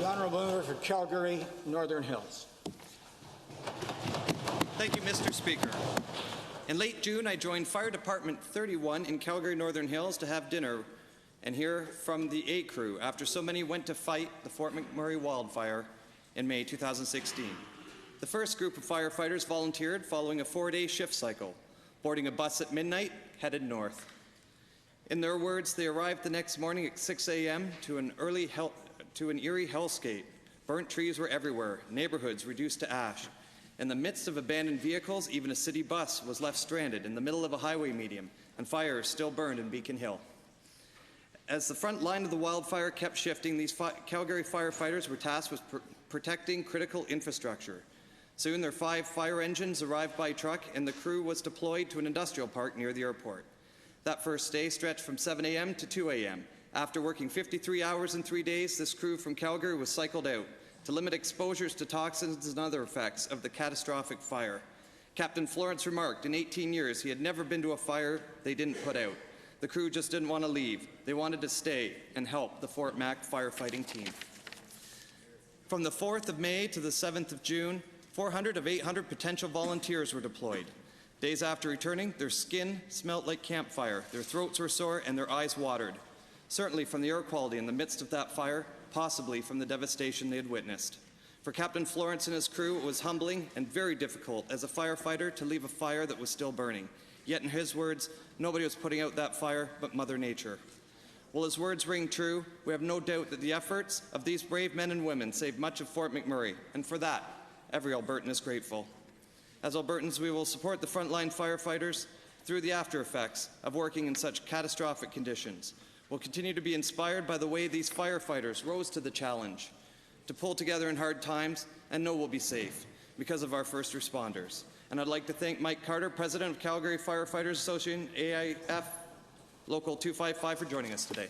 The honourable member for Calgary-Northern Hills. Thank you, Mr. Speaker. In late June, I joined Fire Department 31 in Calgary-Northern Hills to have dinner and hear from the A crew after so many went to fight the Fort McMurray wildfire in May 2016. The first group of firefighters volunteered following a 4-day shift cycle, boarding a bus at midnight, headed north. In their words, they arrived the next morning at 6 a.m. to an eerie hellscape. Burnt trees were everywhere, neighborhoods reduced to ash. In the midst of abandoned vehicles, even a city bus was left stranded in the middle of a highway median, and fires still burned in Beacon Hill. As the front line of the wildfire kept shifting, these Calgary firefighters were tasked with protecting critical infrastructure. Soon their 5 fire engines arrived by truck, and the crew was deployed to an industrial park near the airport. That first day stretched from 7 a.m. to 2 a.m. After working 53 hours in 3 days, this crew from Calgary was cycled out to limit exposures to toxins and other effects of the catastrophic fire. Captain Florence remarked in 18 years he had never been to a fire they didn't put out. The crew just didn't want to leave. They wanted to stay and help the Fort Mac firefighting team. From the 4th of May to the 7th of June, 400 of 800 potential volunteers were deployed. Days after returning, their skin smelt like campfire, their throats were sore, and their eyes watered. Certainly from the air quality in the midst of that fire, possibly from the devastation they had witnessed. For Captain Florence and his crew, it was humbling and very difficult as a firefighter to leave a fire that was still burning. Yet in his words, nobody was putting out that fire but Mother Nature. While his words ring true, we have no doubt that the efforts of these brave men and women saved much of Fort McMurray, and for that, every Albertan is grateful. As Albertans, we will support the frontline firefighters through the after effects of working in such catastrophic conditions. We'll continue to be inspired by the way these firefighters rose to the challenge to pull together in hard times and know we'll be safe because of our first responders. And I'd like to thank Mike Carter, President of Calgary Firefighters Association, AIF, Local 255, for joining us today.